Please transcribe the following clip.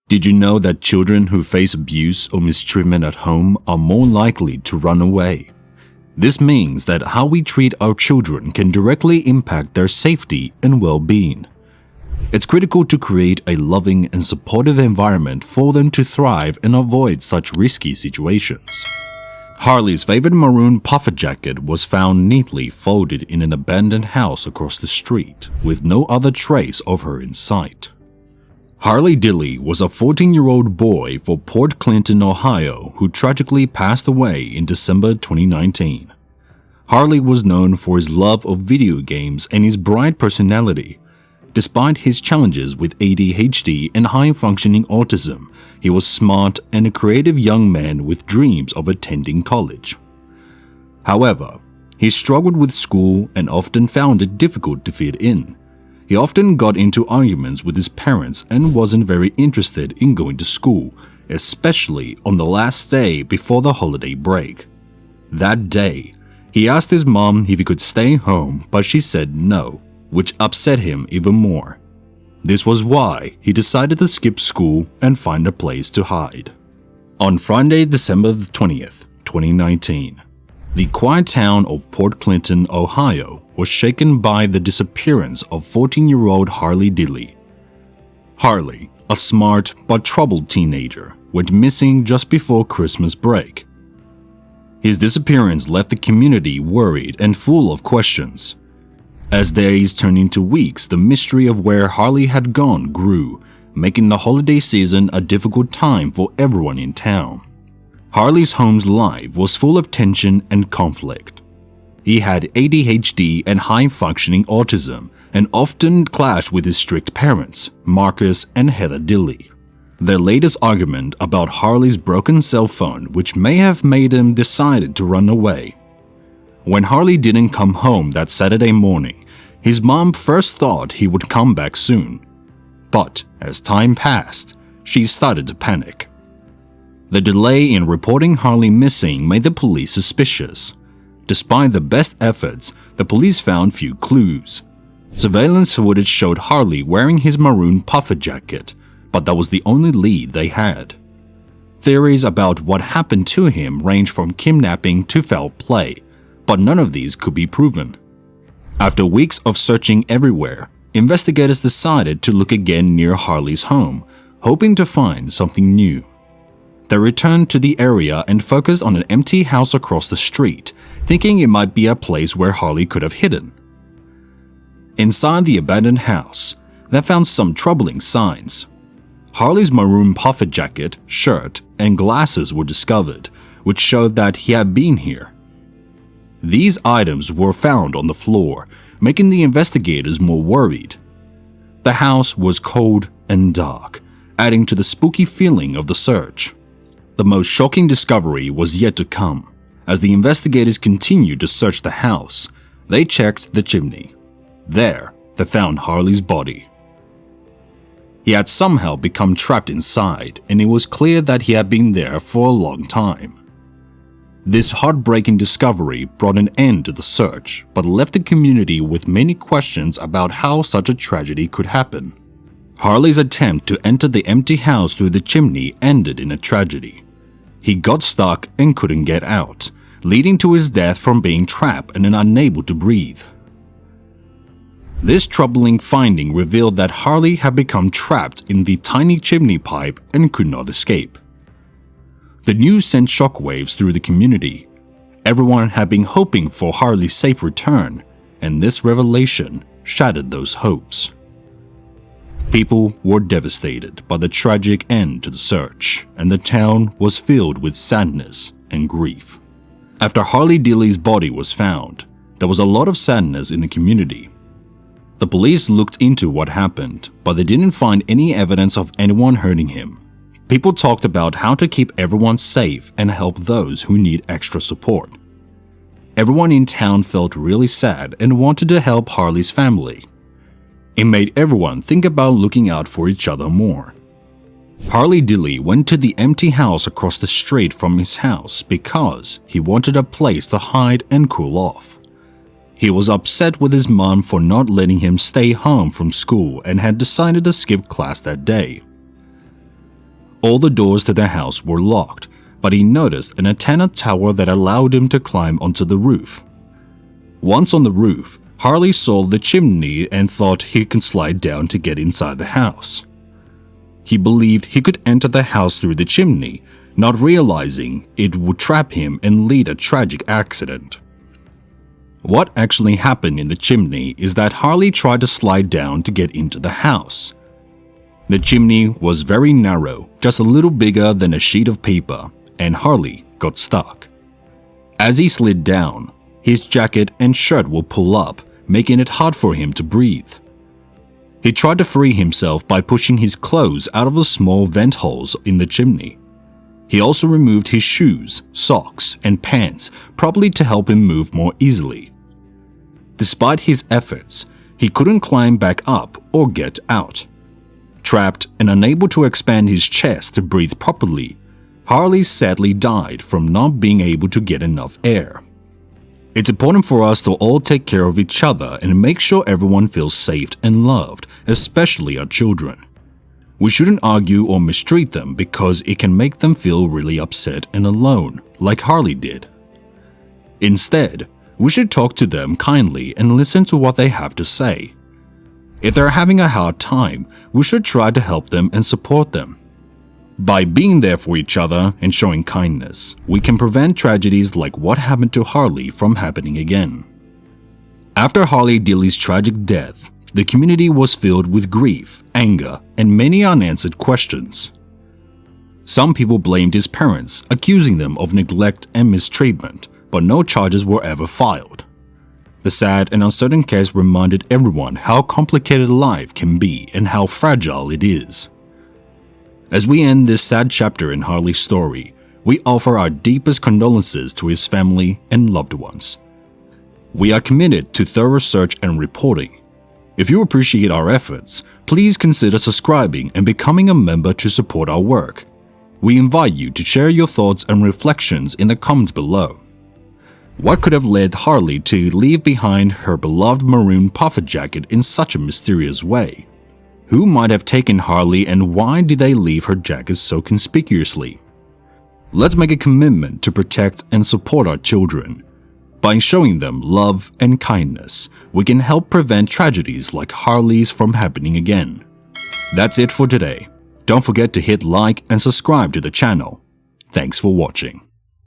Did you know that children who face abuse or mistreatment at home are more likely to run away? This means that how we treat our children can directly impact their safety and well-being. It's critical to create a loving and supportive environment for them to thrive and avoid such risky situations. Harley's favorite maroon puffer jacket was found neatly folded in an abandoned house across the street, with no other trace of her in sight. Harley Dilly was a 14-year-old boy from Port Clinton, Ohio, who tragically passed away in December 2019. Harley was known for his love of video games and his bright personality. Despite his challenges with ADHD and high-functioning autism, he was smart and a creative young man with dreams of attending college. However, he struggled with school and often found it difficult to fit in. He often got into arguments with his parents and wasn't very interested in going to school, especially on the last day before the holiday break. That day, he asked his mom if he could stay home, but she said no, which upset him even more. This was why he decided to skip school and find a place to hide. On Friday, December 20th, 2019, the quiet town of Port Clinton, Ohio, was shaken by the disappearance of 14-year-old Harley Dilly. Harley, a smart but troubled teenager, went missing just before Christmas break. His disappearance left the community worried and full of questions. As days turned into weeks, the mystery of where Harley had gone grew, making the holiday season a difficult time for everyone in town. Harley's home's life was full of tension and conflict. He had ADHD and high-functioning autism and often clashed with his strict parents, Marcus and Heather Dilly. Their latest argument about Harley's broken cell phone, which may have made him decide to run away. When Harley didn't come home that Saturday morning, his mom first thought he would come back soon. But as time passed, she started to panic. The delay in reporting Harley missing made the police suspicious. Despite the best efforts, the police found few clues. Surveillance footage showed Harley wearing his maroon puffer jacket, but that was the only lead they had. Theories about what happened to him ranged from kidnapping to foul play, but none of these could be proven. After weeks of searching everywhere, investigators decided to look again near Harley's home, hoping to find something new. They returned to the area and focused on an empty house across the street, thinking it might be a place where Harley could have hidden. Inside the abandoned house, they found some troubling signs. Harley's maroon puffer jacket, shirt, and glasses were discovered, which showed that he had been here. These items were found on the floor, making the investigators more worried. The house was cold and dark, adding to the spooky feeling of the search. The most shocking discovery was yet to come. As the investigators continued to search the house, they checked the chimney. There, they found Harley's body. He had somehow become trapped inside, and it was clear that he had been there for a long time. This heartbreaking discovery brought an end to the search, but left the community with many questions about how such a tragedy could happen. Harley's attempt to enter the empty house through the chimney ended in a tragedy. He got stuck and couldn't get out, leading to his death from being trapped and unable to breathe. This troubling finding revealed that Harley had become trapped in the tiny chimney pipe and could not escape. The news sent shockwaves through the community. Everyone had been hoping for Harley's safe return, and this revelation shattered those hopes. People were devastated by the tragic end to the search, and the town was filled with sadness and grief. After Harley Dilly's body was found, there was a lot of sadness in the community. The police looked into what happened, but they didn't find any evidence of anyone hurting him. People talked about how to keep everyone safe and help those who need extra support. Everyone in town felt really sad and wanted to help Harley's family. It made everyone think about looking out for each other more. Harley Dilly went to the empty house across the street from his house because he wanted a place to hide and cool off. He was upset with his mom for not letting him stay home from school and had decided to skip class that day. All the doors to their house were locked, but he noticed an antenna tower that allowed him to climb onto the roof. Once on the roof, Harley saw the chimney and thought he could slide down to get inside the house. He believed he could enter the house through the chimney, not realizing it would trap him and lead a tragic accident. What actually happened in the chimney is that Harley tried to slide down to get into the house. The chimney was very narrow, just a little bigger than a sheet of paper, and Harley got stuck. As he slid down, his jacket and shirt will pull up, making it hard for him to breathe. He tried to free himself by pushing his clothes out of the small vent holes in the chimney. He also removed his shoes, socks, and pants, probably to help him move more easily. Despite his efforts, he couldn't climb back up or get out. Trapped and unable to expand his chest to breathe properly, Harley sadly died from not being able to get enough air. It's important for us to all take care of each other and make sure everyone feels safe and loved, especially our children. We shouldn't argue or mistreat them because it can make them feel really upset and alone, like Harley did. Instead, we should talk to them kindly and listen to what they have to say. If they're having a hard time, we should try to help them and support them. By being there for each other and showing kindness, we can prevent tragedies like what happened to Harley from happening again. After Harley Dilly's tragic death, the community was filled with grief, anger, and many unanswered questions. Some people blamed his parents, accusing them of neglect and mistreatment, but no charges were ever filed. The sad and uncertain case reminded everyone how complicated life can be and how fragile it is. As we end this sad chapter in Harley's story, we offer our deepest condolences to his family and loved ones. We are committed to thorough research and reporting. If you appreciate our efforts, please consider subscribing and becoming a member to support our work. We invite you to share your thoughts and reflections in the comments below. What could have led Harley to leave behind her beloved maroon puffer jacket in such a mysterious way? Who might have taken Harley and why did they leave her jacket so conspicuously? Let's make a commitment to protect and support our children. By showing them love and kindness, we can help prevent tragedies like Harley's from happening again. That's it for today. Don't forget to hit like and subscribe to the channel. Thanks for watching.